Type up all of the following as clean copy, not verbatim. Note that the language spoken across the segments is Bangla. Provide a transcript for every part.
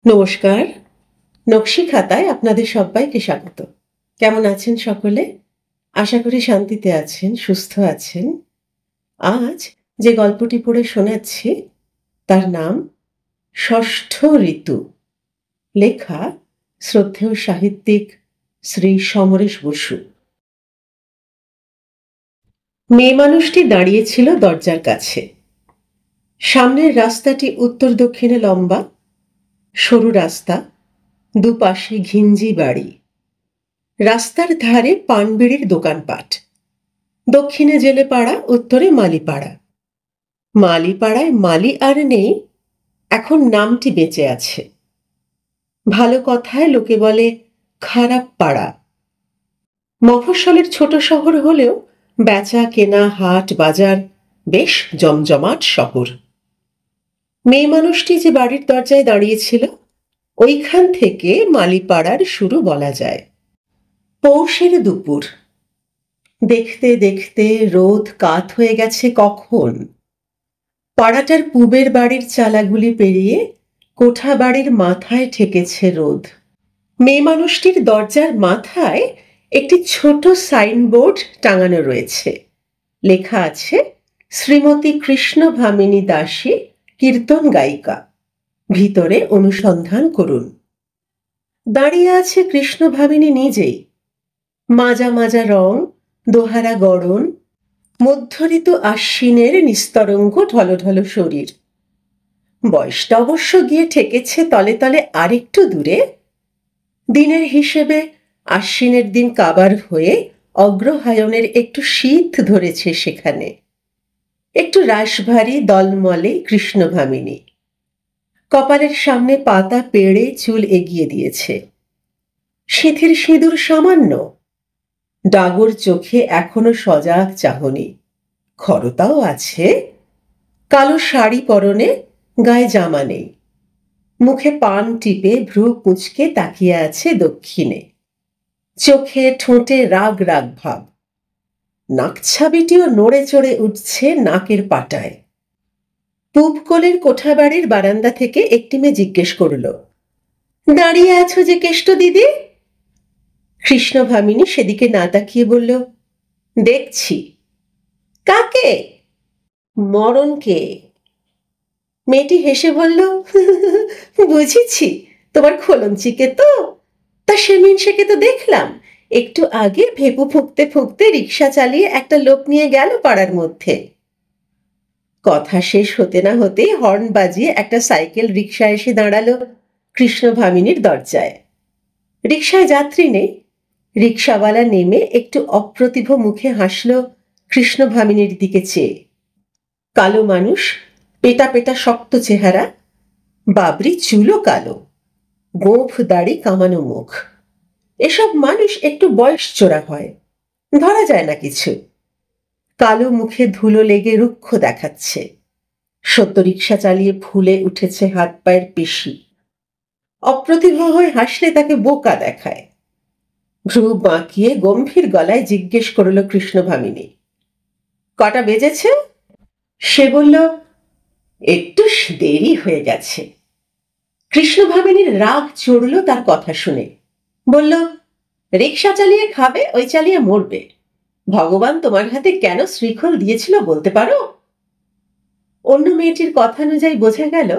নমস্কার। নকশি খাতায় আপনাদের সব্বাইকে স্বাগত। কেমন আছেন সকলে? আশা করি শান্তিতে আছেন, সুস্থ আছেন। আজ যে গল্পটি পড়ে শোনাচ্ছি তার নাম 'ষষ্ঠ ঋতু'। লেখা শ্রদ্ধেয় সাহিত্যিক শ্রী সমরেশ বসু। মেয়েমানুষটি দাঁড়িয়েছিল দরজার কাছে। সামনের রাস্তাটি উত্তর দক্ষিণে লম্বা, সরু রাস্তা, দুপাশে ঘিঞ্জি বাড়ি। রাস্তার ধারে পানবিড়ির দোকানপাট। দক্ষিণে জেলেপাড়া, উত্তরে মালিপাড়া। মালিপাড়ায় মালি আর নেই, এখন নামটি বেঁচে আছে। ভালো কথায় লোকে বলে খারাপ পাড়া। মফস্বলের ছোট শহর হলেও বেচা কেনা, হাট বাজার বেশ জমজমাট শহর। মেয়ে মানুষটি যে বাড়ির দরজায় দাঁড়িয়েছিল, ওইখান থেকে মালিপাড়ার শুরু বলা যায়। পৌষের দুপুর। দেখতে দেখতে রোদ কাত হয়ে গেছে কখন। পাড়াটার পূবের বাড়ির চালাগুলি পেরিয়ে কোঠা বাড়ির মাথায় ঠেকেছে রোদ। মেয়ে মানুষটির দরজার মাথায় একটি ছোট সাইনবোর্ড টাঙানো রয়েছে। লেখা আছে শ্রীমতী কৃষ্ণভামিনী দাসী, কীর্তন গায়িকা, ভিতরে অনুসন্ধান করুন। দাঁড়িয়ে আছে কৃষ্ণভামিনী নিজেই। মাজা মাজা রং, দোহারা গড়ন, মধ্য ঋতু আশ্বিনের নিস্তরঙ্গ ঢলঢল শরীর। বয়সটা অবশ্য গিয়ে ঠেকেছে তলে তলে আরেকটু দূরে। দিনের হিসেবে আশ্বিনের দিন কাবার হয়ে অগ্রহায়ণের একটু শীত ধরেছে সেখানে। একটু রাশভারী দলমলে কৃষ্ণভামিনী। কপালের সামনে পাতা পেড়ে চুল এগিয়ে দিয়েছে। সিঁথির সিঁদুর সামান্য। ডাগর চোখে এখনো সজাগ চাহনি। খরতাও আছে। কালো শাড়ি পরনে, গায়ে জামা নেই। মুখে পান টিপে ভ্রু কুঁচকে তাকিয়ে আছে দক্ষিণে। চোখে ঠোঁটে রাগ রাগ ভাব। নাকছাবিটিও নড়ে চড়ে উঠছে নাকের পাটায়। পূব কোলের কোঠাবাড়ির বারান্দা থেকে একটি মেয়ে জিজ্ঞেস করল, দাঁড়িয়ে আছো যে কেষ্ট দিদি? কৃষ্ণভামিনী সেদিকে না তাকিয়ে বলল, দেখছি। কাকে? মরণকে। মেয়েটি হেসে বলল, বুঝেছি, তোমার খোলঞ্চিকে তো। তা সেমিনসেকে তো দেখলাম একটু আগে ভেপু ফুঁকতে ফুঁকতে রিক্সা চালিয়ে একটা লোক নিয়ে গেল পাড়ার মধ্যে। কথা শেষ হতে না হতেই হর্ন বাজিয়ে একটা সাইকেল রিক্সা এসে দাঁড়ালো কৃষ্ণভামিনীর দরজায়। রিক্সায় যাত্রী নেই। রিক্সাওয়ালা নেমে একটু অপ্রতিভ মুখে হাসল কৃষ্ণভামিনীর দিকে চেয়ে। কালো মানুষ, পেটা পেটা শক্ত চেহারা, বাবরি চুলও কালো, গোঁফ দাড়ি কামানো মুখ। এসব মানুষ একটু বয়স চোরা হয়, ধরা যায় না কিছু। কালো মুখে ধুলো লেগে রুক্ষ দেখাচ্ছে। সত্য রিক্সা চালিয়ে ফুলে উঠেছে হাত পায়ের পেশি। অপ্রতিভ হয়ে হাসলে তাকে বোকা দেখায়। ভ্রু বাঁকিয়ে গম্ভীর গলায় জিজ্ঞেস করল কৃষ্ণভামিনী, কটা বেজেছে? সে বলল, একটু দেরি হয়ে গেছে। কৃষ্ণভামিনীর রাগ চড়ল তার কথা শুনে। বলল, রিক্সা চালিয়ে খাবে, ওই চালিয়ে মরবে। ভগবান তোমার হাতে কেন শ্রীখোল দিয়েছিল বলতে পারো? অন্য মেয়েটির কথা অনুযায়ী বোঝা গেল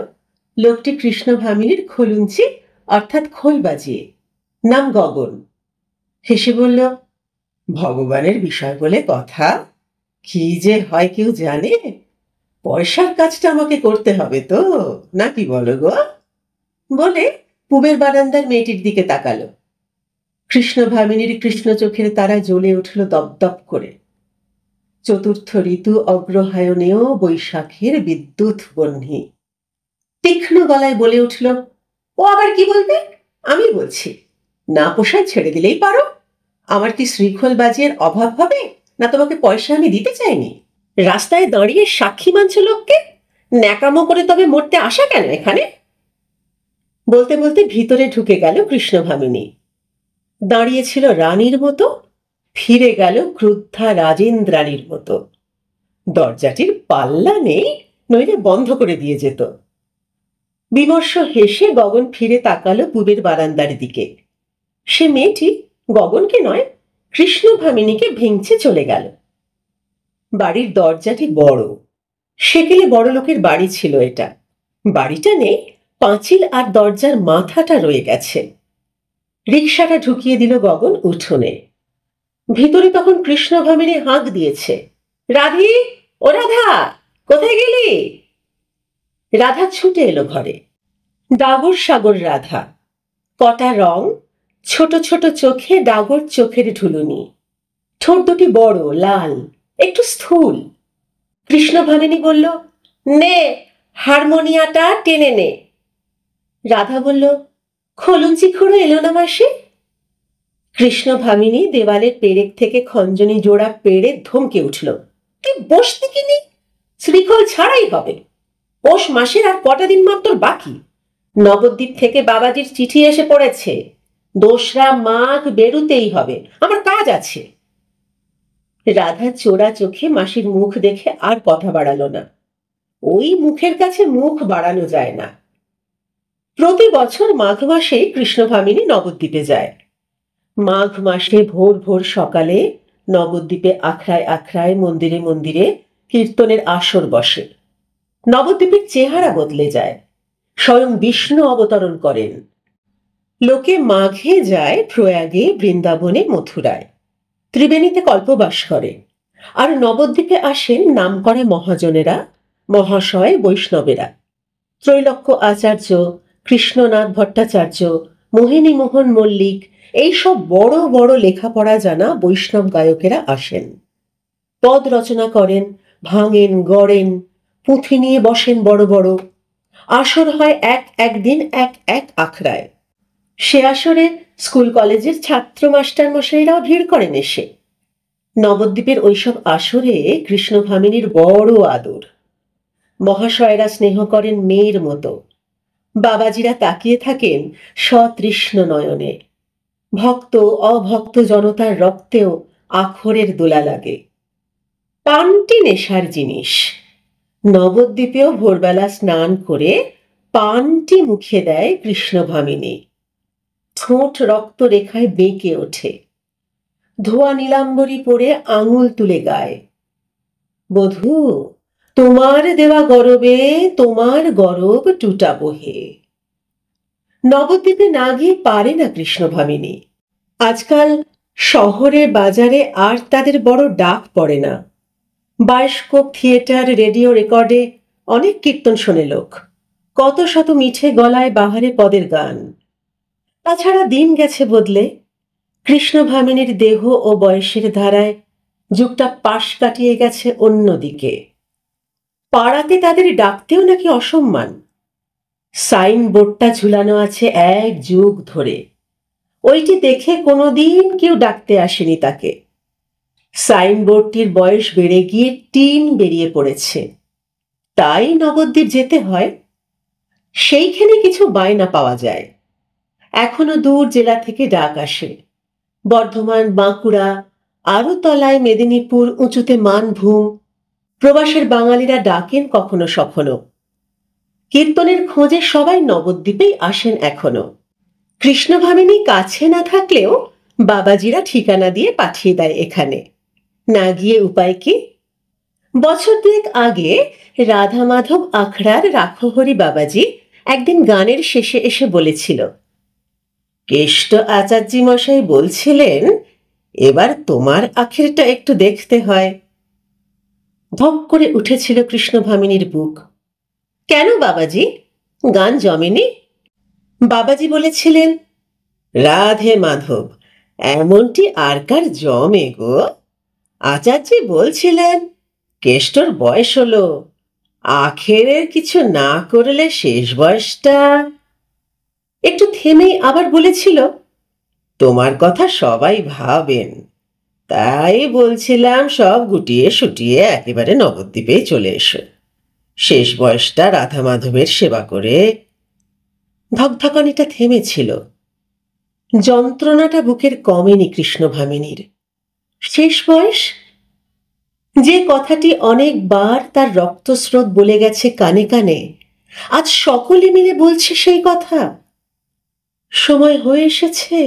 লোকটি কৃষ্ণভামিনীর খোলুঞ্চি অর্থাৎ খোল বাজিয়ে। নাম গগন। হেসে বলল, ভগবানের বিষয় বলে কথা, কি যে হয় কেউ জানে। পয়সার কাজটা আমাকে করতে হবে তো, নাকি বলো গো? বলে পূবের বারান্দার মেয়েটির দিকে তাকালো। কৃষ্ণভামিনীর কৃষ্ণ চোখের তারা জ্বলে উঠল দপদপ করে। চতুর্থ ঋতু অগ্রহায়ণেও বৈশাখের বিদ্যুৎ বহ্নি। তীক্ষ্ণ গলায় বলে উঠল, ও আবার কি বলবে? আমি বলছি, না পোষায় ছেড়ে দিলেই পারো। আমার কি শ্রীখোল বাজিয়ের অভাব হবে, না তোমাকে পয়সা আমি দিতে চাইনি? রাস্তায় দাঁড়িয়ে সাক্ষী মানছ লোককে? ন্যাকামো করে তবে মরতে আসা কেন এখানে? বলতে বলতে ভিতরে ঢুকে গেল কৃষ্ণভামিনী। দাঁড়িয়েছিল রানীর মতো, ফিরে গেল ক্রুদ্ধা রাজেন্দ্রাণীর মতো। দরজাটির পাল্লা নেই, নইলে বন্ধ করে দিয়ে যেত। বিমর্ষ হেসে গগন ফিরে তাকালো পুবের বারান্দার দিকে। সে মেয়েটি গগনকে নয়, কৃষ্ণভামিনীকে ভেঙচে চলে গেল। বাড়ির দরজাটি বড়, সেকেলে বড় লোকের বাড়ি ছিল এটা। বাড়িটা নেই, পাঁচিল আর দরজার মাথাটা রয়ে গেছে। রিকশাটা ঢুকিয়ে দিল গগন উঠোনে। ভিতরে তখন কৃষ্ণভামিনী হাঁক দিয়েছে, রাধি, ও রাধা, কোথায় গেলি? রাধা ছুটে এলো ঘরে। ডাগর সাগর রাধা, কটা রং, ছোট ছোট চোখে ডাগর চোখের ঢুলুনি, ঠোঁট দুটি বড় লাল, একটু স্থূল। কৃষ্ণভামিনী বলল, নে হারমোনিয়াটা টেনে নে। রাধা বলল, খলুঞ্চি খুঁড়ো এলো না মাসি? কৃষ্ণভামিনী দেওয়ালের পেরেক থেকে খঞ্জনি জোড়া পেড়ে ধমকে উঠল, তুই বসতি কিনি? শ্রীখল ছাড়াই হবে। পৌষ মাসের আর কটা দিন মাত্র বাকি। নবদ্বীপ থেকে বাবাজির চিঠি এসে পড়েছে, 2রা মাঘ বেরুতেই হবে, আমার কাজ আছে। রাধা চোরা চোখে মাসির মুখ দেখে আর কথা বাড়ালো না। ওই মুখের কাছে মুখ বাড়ানো যায় না। প্রতি বছর মাঘ মাসে কৃষ্ণভামিনী নবদ্বীপে যায়। মাঘ মাসে ভোর ভোর সকালে নবদ্বীপে আখড়ায় আখড়ায় মন্দিরে মন্দিরে কীর্তনের আসর বসে। নবদ্বীপের চেহারা বদলে যায়। স্বয়ং বিষ্ণু অবতরণ করেন। লোকে মাঘে যায় প্রয়াগে, বৃন্দাবনে, মথুরায়। ত্রিবেণীতে কল্পবাস করে। আর নবদ্বীপে আসেন নামকরা মহাজনেরা, মহাশয় বৈষ্ণবেরা। ত্রৈলোক্য আচার্য, কৃষ্ণনাথ ভট্টাচার্য, মোহিনী মোহন মল্লিক, এইসব বড় বড় লেখাপড়া জানা বৈষ্ণব গায়কেরা আসেন। পদ রচনা করেন, ভাঙেন, গড়েন, পুঁথি নিয়ে বসেন বড় বড়। আসর হয় এক দিন এক আখড়ায়। সে আসরে স্কুল কলেজের ছাত্র মাস্টার মশাইরাও ভিড় করেন এসে। নবদ্বীপের ওইসব আসরে কৃষ্ণভামিনীর বড় আদর। মহাশয়েরা স্নেহ করেন মেয়ের মতো। বাবাজিরা তাকিয়ে থাকেন সতৃষ্ণ নয়নে। ভক্ত অভক্ত জনতার রক্তেও আখরের দোলা লাগে। পানটি নেশার জিনিস। নবদ্বীপেও ভোরবেলা স্নান করে পানটি মুখে দেয় কৃষ্ণভামিনী। ঠোঁট রক্তরেখায় বেঁকে ওঠে। ধোয়া নীলাম্বরী পরে আঙুল তুলে গায়, বধূ তোমার দেওয়া গরবে তোমার গরব টুটাবো হে। নবদ্বীপে না গিয়ে পারে না কৃষ্ণভামিনী। আজকাল শহরে বাজারে আর তাদের বড় ডাক পড়ে না। বায়োস্কোপ, থিয়েটার, রেডিও রেকর্ডে অনেক কীর্তন শোনে লোক। কত শত মিঠে গলায় বাহারে পদের গান। তাছাড়া দিন গেছে বদলে। কৃষ্ণভামিনীর দেহ ও বয়সের ধারায় যুগটা পাশ কাটিয়ে গেছে অন্যদিকে। পাড়াতে তাদের ডাকতেও নাকি অসম্মান। সাইনবোর্ডটা ঝুলানো আছে 1 যুগ ধরে। ওইটি দেখে কোনোদিন কেউ ডাকতে আসেনি তাকে। সাইনবোর্ডটির বয়স বেড়ে গিয়ে টিন বেরিয়ে পড়েছে, তাই নবদ্বীপ যেতে হয়। সেইখানে কিছু বায়না পাওয়া যায়। এখনো দূর জেলা থেকে ডাক আসে। বর্ধমান, বাঁকুড়া, আরো তলায় মেদিনীপুর, উঁচুতে মানভূম। প্রবাসের বাঙালিরা ডাকেন কখনো সখনো। কীর্তনের খোঁজে সবাই নবদ্বীপেই আসেন এখনো। কৃষ্ণভামিনী কাছে না থাকলেও বাবাজিরা ঠিকানা দিয়ে পাঠিয়ে দেয় এখানে। না গিয়ে উপায় কি? বছর 2 আগে রাধা মাধব আখড়ার রাখহরি বাবাজি একদিন গানের শেষে এসে বলেছিল, কেষ্ট আচার্যি মশাই বলছিলেন এবার তোমার আখেরটা একটু দেখতে হয়। ধক করে উঠেছিল কৃষ্ণভামিনীর বুক। কেন বাবাজি, গান জমেনি? বাবাজি বলেছিলেন, রাধে মাধব, এমনটি আর কার জমে গো? আচার্যি বলছিলেন কেষ্টর বয়স হলো, আখেরের কিছু না করলে শেষ বয়সটা। একটু থেমেই আবার বলেছিল, তোমার কথা সবাই ভাবেন, তাই বলছিলাম সব গুটিয়ে সুটিয়ে একেবারে নবদ্বীপে চলে এসো, শেষ বয়সটা রাধা মাধবের সেবা করে। ধকধকানিটা থেমেছিল। যন্ত্রণাটা বুকের কমেনি কৃষ্ণভামিনীর। শেষ বয়স, যে কথাটি অনেকবার তার রক্তস্রোত বলে গেছে কানে কানে, আজ সকলে মিলে বলছে সেই কথা। সময় হয়ে এসেছে,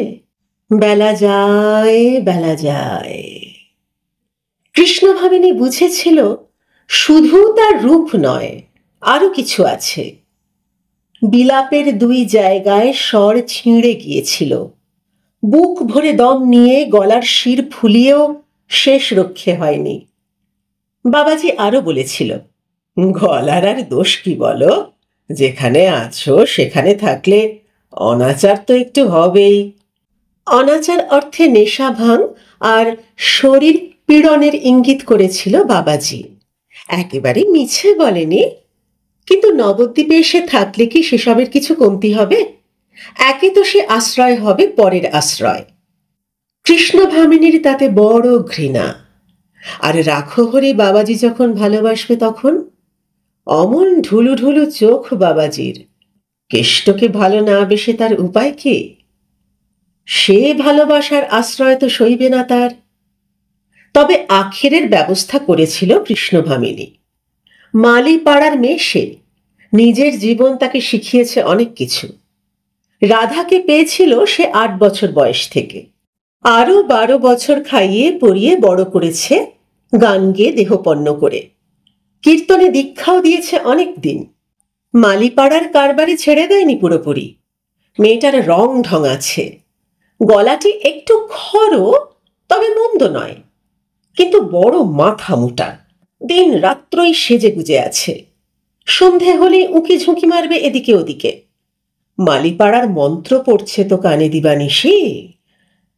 বেলা যায় বেলা যায়। কৃষ্ণভামিনী বুঝেছিল শুধু তার রূপ নয়, আরো কিছু আছে। বিলাপের দুই জায়গায় স্বর ছিঁড়ে গিয়েছিল। বুক ভরে দম নিয়ে গলার শির ফুলিয়েও শেষ রক্ষে হয়নি। বাবাজি আরো বলেছিল, গলার আর দোষ কি বলো, যেখানে আছো সেখানে থাকলে অনাচার তো একটু হবেই। অনাচার অর্থে নেশা ভাঙ আর শরীর পীড়নের ইঙ্গিত করেছিল বাবাজি। একেবারে মিছে বলেনি, কিন্তু নবদ্বীপে এসে থাকলে কি সেসবের কিছু কমতি হবে? একে তো সে আশ্রয় হবে পরের আশ্রয়। কৃষ্ণভামিনীর তাতে বড় ঘৃণা। আর রাখো হরি বাবাজি যখন ভালোবাসবে তখন? অমন ঢুলু ঢুলু চোখ বাবাজির, কেষ্টকে ভালো না বেসে তার উপায় কি? সে ভালোবাসার আশ্রয় তো সইবে না তার। তবে আখেরের ব্যবস্থা করেছিল কৃষ্ণভামিনী। মালি পাড়ার মেয়ে সে, নিজের জীবন তাকে শিখিয়েছে অনেক কিছু। রাধাকে পেয়েছিল সে 8 বছর বয়স থেকে। আরো 12 বছর খাইয়ে পরিয়ে বড় করেছে, গান গেয়ে দেহপন্ন করে। কীর্তনে দীক্ষাও দিয়েছে অনেক দিন। মালিপাড়ার কারবারে ছেড়ে দেয়নি পুরোপুরি। মেয়েটার রং ঢং আছে। গলাটি একটু খড়ো, তবে মন্দ নয়, কিন্তু বড় মাথা মোটা। দিন রাত্রই সেজে গুজে আছে। সন্ধে হলেই উঁকি ঝুঁকি মারবে এদিকে ওদিকে। মালিপাড়ার মন্ত্র পড়ছে তো কানে দিবানিশি।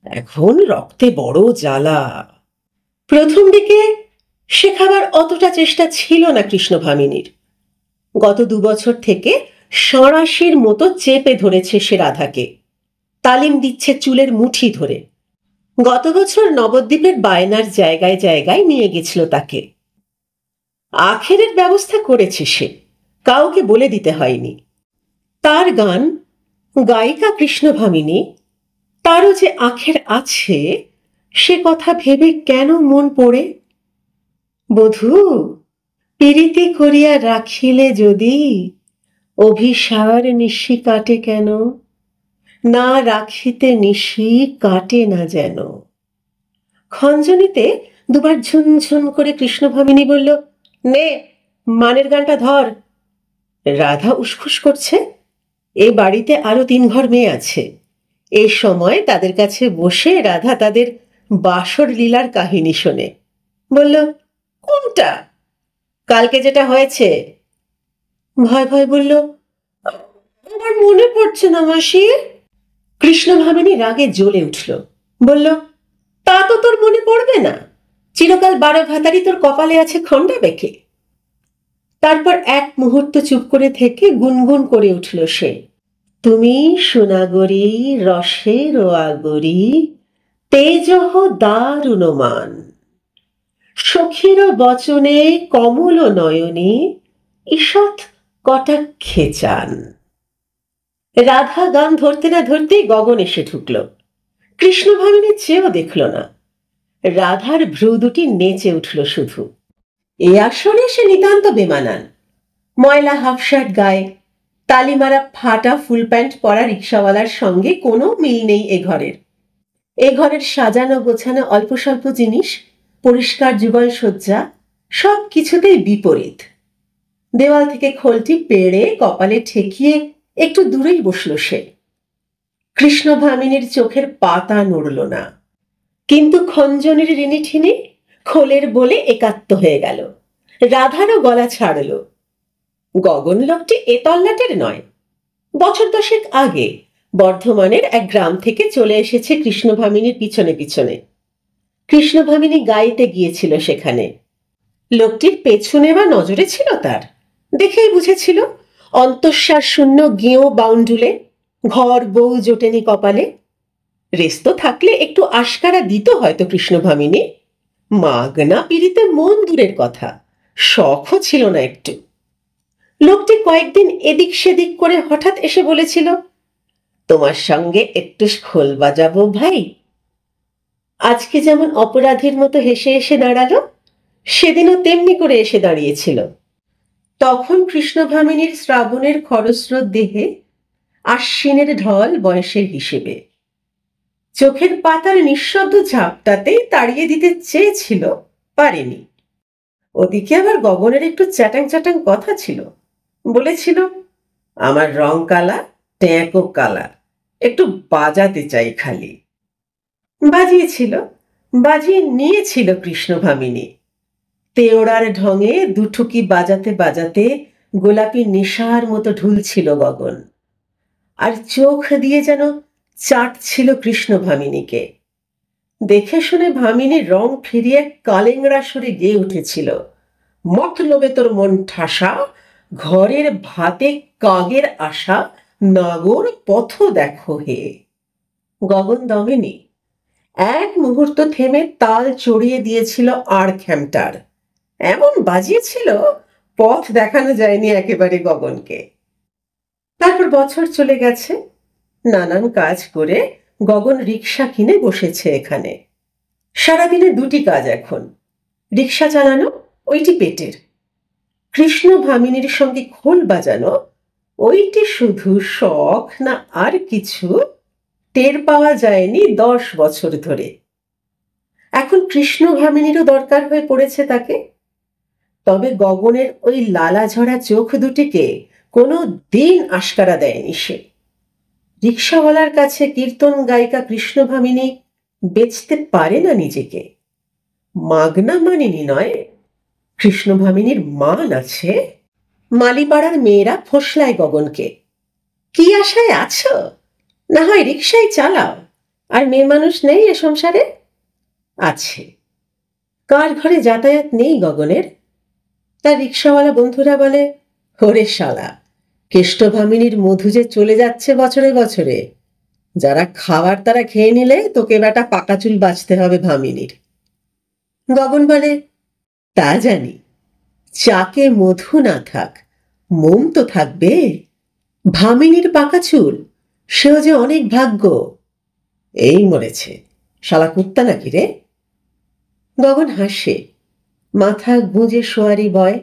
এখন রক্তে বড় জ্বালা। প্রথম দিকে শেখাবার অতটা চেষ্টা ছিল না কৃষ্ণভামিনীর। গত 2 বছর থেকে সরাসির মতো চেপে ধরেছে সে রাধাকে। তালিম দিচ্ছে চুলের মুঠি ধরে। গত বছর নবদ্বীপের বায়নার জায়গায় জায়গায় নিয়ে গেছিল তাকে। আখেরের ব্যবস্থা করেছে সে, কাউকে বলে দিতে হয়নি। তার গান, গায়িকা কৃষ্ণভামিনী, তারও যে আখের আছে সে কথা ভেবে কেন মন পড়ে? বধূ, পীড়িতি করিয়া রাখিলে যদি, অভিসার নিশি কাটে কেন? না রাখিতে নিশি কাটে না যেন। খঞ্জনিতে দুবার ঝুনঝুন করে কৃষ্ণভামিনী বলল, নে মানের গানটা ধর। রাধা উসখুস করছে। এই বাড়িতে আরো 3 ঘর মেয়ে আছে। এই সময় তাদের কাছে বসে রাধা তাদের বাসর লীলার কাহিনী শোনে। বলল, কোনটা? কালকে যেটা হয়েছে। ভয় ভয় বলল, আমার মনে পড়ছে না মাসি। কৃষ্ণভামিনী রাগে জ্বলে উঠল। বলল, তা তো তোর মনে পড়বে না? চিরকাল 12 ভাতারি তোর কপালে আছে খন্ডা বেঁকে। তারপর এক মুহূর্ত চুপ করে থেকে গুনগুন করে উঠল সে, তুমি সোনাগরি রসের আগরি, তেজহ দারুণমান, সখীর বচনে কমল নয়নে, ঈষৎ কটাক্ষে চান। রাধা গান ধরতে না ধরতেই গগন এসে ঢুকল। কৃষ্ণভামিনী চেয়েও দেখল না। রাধার ভ্রু দুটি নেচে উঠল শুধু। এ আসরে সে নিতান্ত বেমানান। ময়লা হাফ শার্ট গায়ে, তালিমারা ফাটা ফুল প্যান্ট পরা রিক্সাওয়ালার সঙ্গে কোনো মিল নেই এ ঘরের। এ ঘরের সাজানো গোছানো অল্প স্বল্প জিনিস, পরিষ্কার যুগল সজ্জা, সব কিছুতেই বিপরীত। দেওয়াল থেকে খোলটি পেড়ে কপালে ঠেকিয়ে একটু দূরেই বসল সে। কৃষ্ণভামিনীর চোখের পাতা নড়ল না, কিন্তু খঞ্জনের রিনিঠিনি খোলের বলে একাত্ম হয়ে গেল। রাধারও গলা ছাড়ল। গগন লোকটি এ তল্লাটের নয়। বছর 10 আগে বর্ধমানের এক গ্রাম থেকে চলে এসেছে কৃষ্ণভামিনীর পিছনে পিছনে। কৃষ্ণভামিনী গাইতে গিয়েছিল সেখানে। লোকটির পেছনে বা নজরে ছিল তার, দেখেই বুঝেছিল। অন্তঃসার শূন্য গেঁয়ো বাউন্ডুলে, ঘর বউ জোটেনি কপালে। রেস্ত থাকলে একটু আশকারা দিত হয়তো কৃষ্ণভামিনী। মাগনা পিড়িতে মন দূরের কথা, শখও ছিল না একটু। লোকটি কয়েকদিন এদিক সেদিক করে হঠাৎ এসে বলেছিল, তোমার সঙ্গে একটু খোল বাজাবো ভাই। আজকে যেমন অপরাধীর মতো হেসে এসে দাঁড়ালো, সেদিনও তেমনি করে এসে দাঁড়িয়েছিল। তখন কৃষ্ণভামিনীর শ্রাবণের খরস্রোত দেহে আশ্বিনের ঢল বয়সের হিসেবে। চোখের পাতার নিঃশব্দ ঝাপটাতেই তাড়িয়ে দিতে চেয়েছিল, পারেনি। ওদিকে আবার গগনের একটু চ্যাটাং চ্যাটাং কথা ছিল। বলেছিল, আমার রং কালা, ট্যাঁকও কালা, একটু বাজাতে চাই খালি। বাজিয়েছিল, বাজিয়ে নিয়েছিল কৃষ্ণভামিনী। তেওড়ার ঢঙে দুঠুকি বাজাতে বাজাতে গোলাপি নেশার মতো ঢুলছিল গগন, আর চোখ দিয়ে যেন চাটছিল কৃষ্ণভামিনীকে। দেখে শুনে ভামিনীর রং ফিরিয়ে কালেংড়া সরে গেয়ে উঠেছিল, মতলবে তোর মন ঠাসা, ঘরের ভাতে কাগের আশা, নাগর পথ দেখো হে। গগন দমেনি। এক মুহূর্ত থেমে তাল চড়িয়ে দিয়েছিল আর খ্যামটার। এমন বাজিয়েছিল, পথ দেখানো যায়নি একেবারে গগনকে। তারপর বছর চলে গেছে। নানান কাজ করে গগন রিক্সা কিনে বসেছে এখানে। সারাদিনে দুটি কাজ এখন, রিক্সা চালানো, ওইটি পেটের। কৃষ্ণভামিনীর সঙ্গে খোল বাজানো, ওইটি শুধু শখ না আর কিছু টের পাওয়া যায়নি 10 বছর ধরে। এখন কৃষ্ণভামিনীরও দরকার হয়ে পড়েছে তাকে। তবে গগনের ওই লালাঝরা চোখ দুটিকে কোনো দিন আশকারা দেয়নি সে। রিক্সাওয়ালার কাছে কীর্তন গায়িকা কৃষ্ণভামিনী বেচতে পারে না নিজেকে। মাগনা মানিনি নয়, কৃষ্ণভামিনীর মান আছে। মালিপাড়ার মেয়েরা ফোসলায় গগনকে, কি আশায় আছো, না হয় রিক্সায় চালাও, আর মেয়ে মানুষ নেই এ সংসারে? আছে। কার ঘরে যাতায়াত নেই গগনের? তার রিক্সাওয়ালা বন্ধুরা বলে, ওরে শালা, কেষ্টভামিনীর মধু যে চলে যাচ্ছে বছরে বছরে, যারা খাওয়ার তারা খেয়ে নিলে তোকে বেটা পাকা চুল বাঁচতে হবে ভামিনীর। গগন বলে, তা জানি, চাকে মধু না থাক, মোম তো থাকবে। ভামিনীর পাকা চুল, সেও যে অনেক ভাগ্য। এই মরেছে, শালা কুত্তা নাকি রে? গগন হাসে, মাথা গুঁজে সোয়ারি বয়।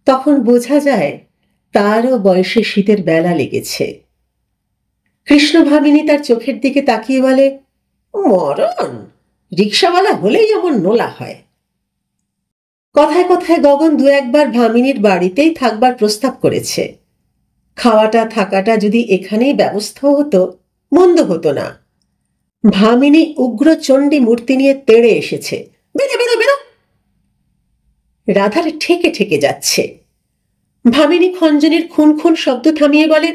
তখন বোঝা যায় তারও বয়সে শীতের বেলা লেগেছে। কৃষ্ণভামিনী তার চোখের দিকে তাকিয়ে বলে, মরণ, রিক্সাওয়ালা হলেই এমন নোলা হয়। কথায় কথায় গগন দু একবার ভামিনীর বাড়িতেই থাকবার প্রস্তাব করেছে। খাওয়াটা থাকাটা যদি এখানেই ব্যবস্থা হতো, মন্দ হতো না। ভামিনী উগ্র চণ্ডী মূর্তি নিয়ে তেড়ে এসেছে, বেরো বেরো বেরো। রাধার ঠেকে ঠেকে যাচ্ছে। ভামিনী খঞ্জনির খুন খুন শব্দ থামিয়ে বলে,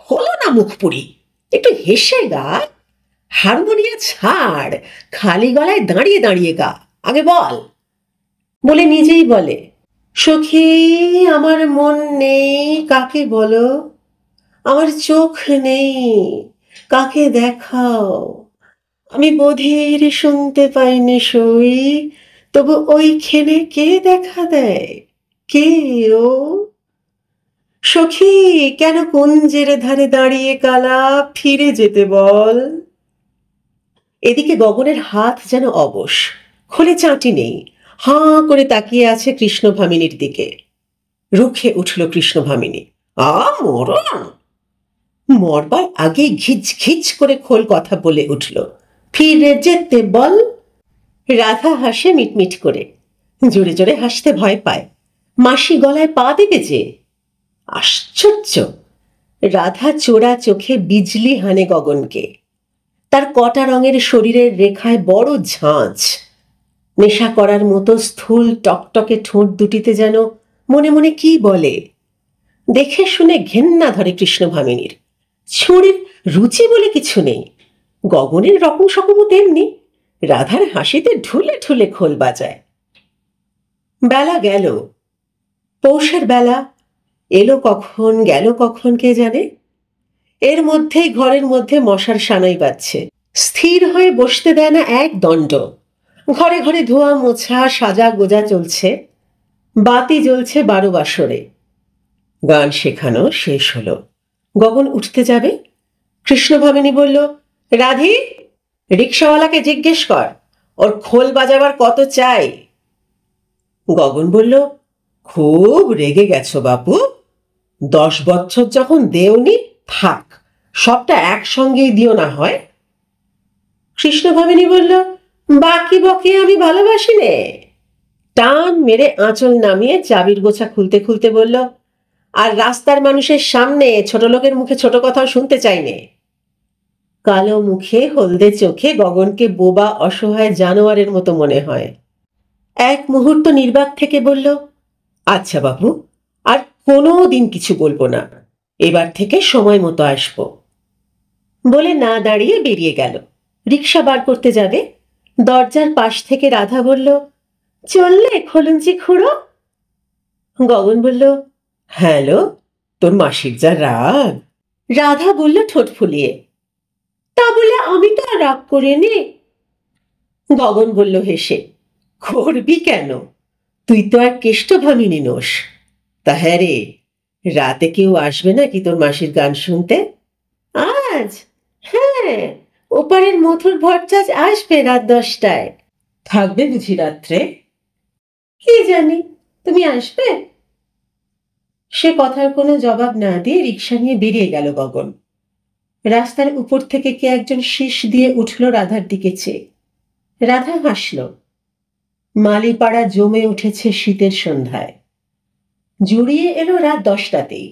হলো না মুখপুরি, একটু হেসে গা। হারমোনিয়া ছাড়, খালি গলায় দাঁড়িয়ে দাঁড়িয়ে গা, আগে বল। বলে নিজেই বলে, সখী আমার মন নেই, কাকে বলো, আমার চোখ নেই, কাকে দেখাও। আমি বধির, শুনতে পাইনি সই, তবু ওইখানে কে দেখা দেয়, কে ও? সখী কেন কুঞ্জের ধারে দাঁড়িয়ে কালা, ফিরে যেতে বল। এদিকে গগনের হাত যেন অবশ, খোলে চাঁটি নেই, হাঁ করে তাকিয়ে আছে কৃষ্ণভামিনীর দিকে। রুখে উঠল কৃষ্ণভামিনী, মরণ। মরবার আগে ঘিচ ঘিচ করে খোল কথা বলে উঠল, ফিরে যেতে বল। রাধা হাসে মিটমিট করে, জোরে জোরে হাসতে ভয় পায়, মাসি গলায় পা দেবে যে। আশ্চর্য! রাধা চোরা চোখে বিজলি হানে গগনকে। তার কটা রঙের শরীরের রেখায় বড় ঝাঁঝ। নেশা করার মতো স্থূল টকটকে ঠোঁট দুটিতে যেন মনে মনে কি বলে। দেখে শুনে ঘেন্না ধরে কৃষ্ণভামিনীর। ছুরির রুচি বলে কিছু নেই। গগনের রকম সকমও তেমনি, রাধার হাসিতে ঢুলে ঢুলে খোল বাজায়। বেলা গেল, পৌষের বেলা, এলো কখন গেল কখন কে জানে। এর মধ্যেই ঘরের মধ্যে মশার সানাই বাজছে, স্থির হয়ে বসতে দেয় না এক দণ্ড। ঘরে ঘরে ধোয়া মোছা সাজা গোজা চলছে, বাতি জ্বলছে 12 বাসরে। গান শেখানো শেষ হলো, গগন উঠতে যাবে। কৃষ্ণভামিনী বলল, রাধি, রিক্সাওয়ালাকে জিজ্ঞেস কর ওর খোল বাজাবার কত চাই। গগন বলল, খুব রেগে গেছো বাপু। 10 বছর যখন দেওনি, থাক, সবটা একসঙ্গেই দিও না হয়। কৃষ্ণভামিনী বলল, বাকি বকে আমি ভালোবাসি নে। টান মেরে আঁচল নামিয়ে চাবির গোছা খুলতে খুলতে বলল, আর রাস্তার মানুষের সামনে ছোট লোকের মুখে ছোট কথাও শুনতে চাইনে। কালো মুখে হলদে চোখে গগনকে বোবা অসহায় জানোয়ারের মতো মনে হয়। এক মুহূর্ত নির্বাক থেকে বলল, আচ্ছা বাবু, আর কোনো দিন কিছু বলবো না, এবার থেকে সময় মতো আসবো। বলে না দাঁড়িয়ে বেরিয়ে গেল। রিক্সা বার করতে যাবে, দরজার পাশ থেকে রাধা বলল, চললে খলুঞ্চি খুঁড়ো। গগন বলল, হ্যালো, তোর মাসির যা রাগ। রাধা বলল ঠোঁট ফুলিয়ে, তা বলে আমি তো আর রাগ করে নে। গগন বলল হেসে, করবি কেন, তুই তো আর কেষ্টভামিনী নোস। তা হ্যাঁ রে, রাতে কেউ আসবে নাকি তোর মাসির গান শুনতে? আজ? হ্যাঁ, ওপারের মথুর ভট্টাচ আসবে রাত 10টায়। থাকবে বুঝি রাত্রে? কি জানি, তুমি আসবে? সে কথার কোনো জবাব না দিয়ে রিক্সা নিয়ে বেরিয়ে গেল গগন। রাস্তার উপর থেকে কে একজন শীষ দিয়ে উঠল রাধার দিকে চেয়ে। রাধা হাসল। মালিপাড়া জমে উঠেছে শীতের সন্ধ্যায়। জুড়িয়ে এলো রাত 10টাতেই।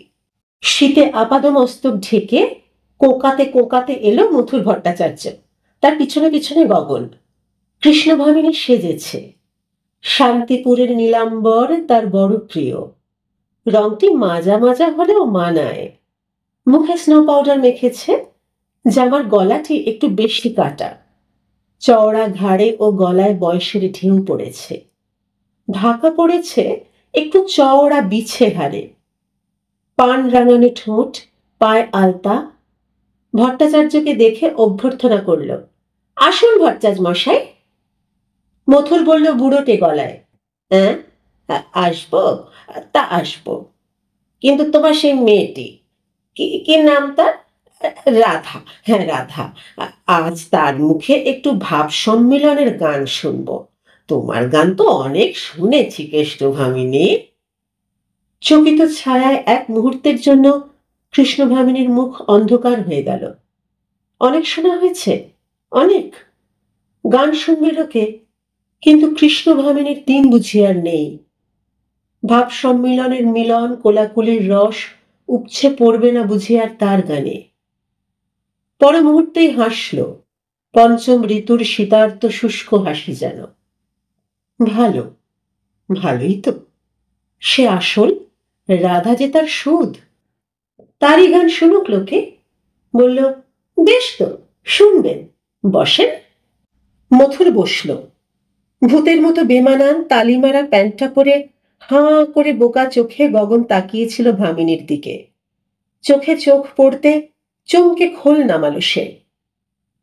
শীতে আপাদমস্তক ঢেকে কোকাতে কোকাতে এলো মথুর ভট্টাচার্য, তার পিছনে পিছনে গগন। কৃষ্ণভামিনী সেজেছে। শান্তিপুরের নীলাম্বর তার বড় প্রিয়। রংটি মাজা মাজা হলেও মানায়। মুখে স্নো পাউডার মেখেছে। জামার গলাটি একটু বেশি কাটা। চওড়া ঘাড়ে ও গলায় বয়সের ঢেউ পড়েছে। ঢাকা পড়েছে একটু চওড়া বিছে হাড়ে। পান রাঙানো ঠোঁট, পায়ে আলতা। ভট্টাচার্যকে দেখে অভ্যর্থনা করল, আসুন ভট্টাচ মশাই। মথুর বলল বুড়োটে গলায়, হ্যাঁ, আসবো, তা আসবো, কিন্তু তোমার সেই মেয়েটি, কি নাম তার? রাধা, হ্যাঁ রাধা, আজ তার মুখে একটু ভাব সম্মিলনের গান শুনবো। তোমার গান তো অনেক শুনেছি কেষ্টভামিনী। চকিত ছায়ায় এক মুহূর্তের জন্য কৃষ্ণভামিনীর মুখ অন্ধকার হয়ে গেল। অনেক শোনা হয়েছে, অনেক গান শুনবে লোকে, কিন্তু কৃষ্ণভামিনীর দিন বুঝি আর নেই। ভাব সম্মিলনের মিলন কোলাকুলির রস উপছে পড়বে না বুঝি আর তার গানে। পর মুহূর্তেই হাসল, পঞ্চম ঋতুর শীতার্ত শুষ্ক হাসি যেন। ভালো, ভালোই তো। সে আসল, রাধা যে তার সুদ। তারই গান শুনুক লোকে। বলল, বেশ তো, শুনবেন, বসেন। মথুর বসল। ভূতের মতো বেমানান তালিমারা প্যান্টটা পরে হাঁ করে বোকা চোখে গগন তাকিয়েছিল ভামিনীর দিকে। চোখে চোখ পড়তে চমকে খোল নামালো সে।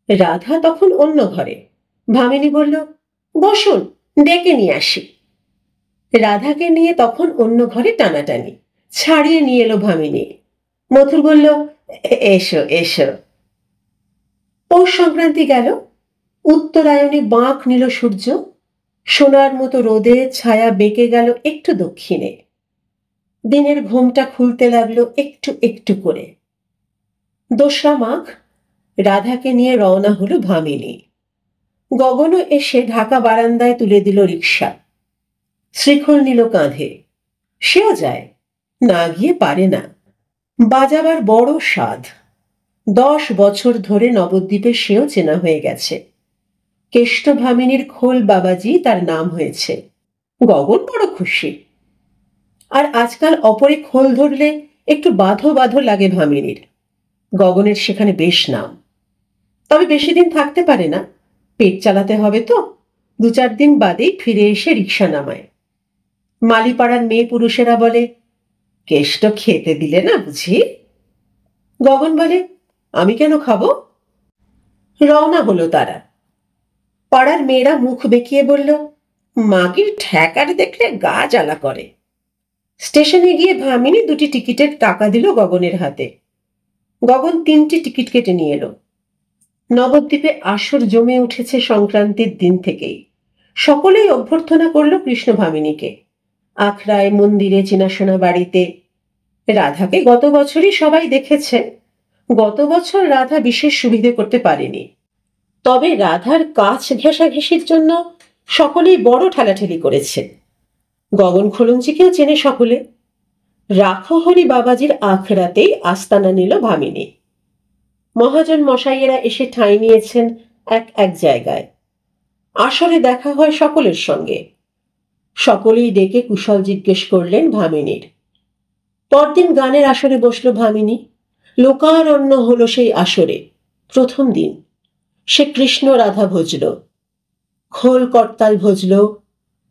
রাধা তখন অন্য ঘরে। ভামিনী বলল, বসুন, ডেকে নিয়ে আসি। রাধাকে নিয়ে তখন অন্য ঘরে টানাটানি। ছাড়িয়ে নিয়ে এলো ভামিনী। মথুর বলল, এসো এসো। পৌষ সংক্রান্তি গেল। উত্তরায়ণে বাঁক নিল সূর্য। সোনার মতো রোদে ছায়া বেঁকে গেল একটু দক্ষিণে। দিনের ঘুমটা খুলতে লাগলো একটু একটু করে। 2রা মাঘ। রাধাকে নিয়ে রওনা হলো ভামিনী। গগনও এসে ঢাকা বারান্দায় তুলে দিল রিক্সা। শ্রীখোল নিল কাঁধে। সেও যায়, না গিয়ে পারে না। বাজাবার বড় স্বাদ। 10 বছর ধরে নবদ্বীপে সেও চেনা হয়ে গেছে। কেষ্টভামিনীর খোল বাবাজি তার নাম হয়েছে। গগন বড় খুশি। আর আজকাল অপরে খোল ধরলে একটু বাঁধো বাঁধো লাগে ভামিনীর। গগনের সেখানে বেশ নাম। তবে বেশি দিন থাকতে পারে না, পেট চালাতে হবে তো। 2-4 দিন বাদেই ফিরে এসে রিক্সা নামায়। মালিপাড়ার মেয়ে পুরুষেরা বলে, কেষ্ট খেতে দিলে না বুঝি? গগন বলে, আমি কেন খাবো? রওনা হলো তারা। পাড়ার মেয়েরা মুখ বেঁকিয়ে বলল, মাগির ঠ্যাকার দেখলে গা জ্বালা করে। স্টেশনে গিয়ে ভামিনী 2টি টিকিটের টাকা দিল গগনের হাতে। গগন 3টি টিকিট কেটে নিয়ে এলো। নবদ্বীপে আসর জমে উঠেছে সংক্রান্তির দিন থেকেই। সকলেই অভ্যর্থনা করল কৃষ্ণভামিনীকে। আখড়ায়, মন্দিরে, চেনাশোনা বাড়িতে। রাধাকে গত বছরই সবাই দেখেছে। গত বছর রাধা বিশেষ সুবিধে করতে পারেনি, তবে রাধার কাছ ঘেঁষাঘেঁষির জন্য সকলেই বড় ঠেলাঠেলি করেছে। গগন খলুঞ্জিকেও চেনে সকলে। রাখহরি বাবাজির আখড়াতেই আস্তানা নিল ভামিনী। মহাজন মশাইয়েরা এসে ঠাঁই নিয়েছেন এক এক জায়গায়। আসরে দেখা হয় সকলের সঙ্গে। সকলেই ডেকে কুশল জিজ্ঞেস করলেন ভামিনীর। পরদিন গানের আসরে বসল ভামিনী। লোকারণ্য হলো সেই আসরে। প্রথম দিন সে কৃষ্ণ রাধা ভজল, খোল করতাল ভজল,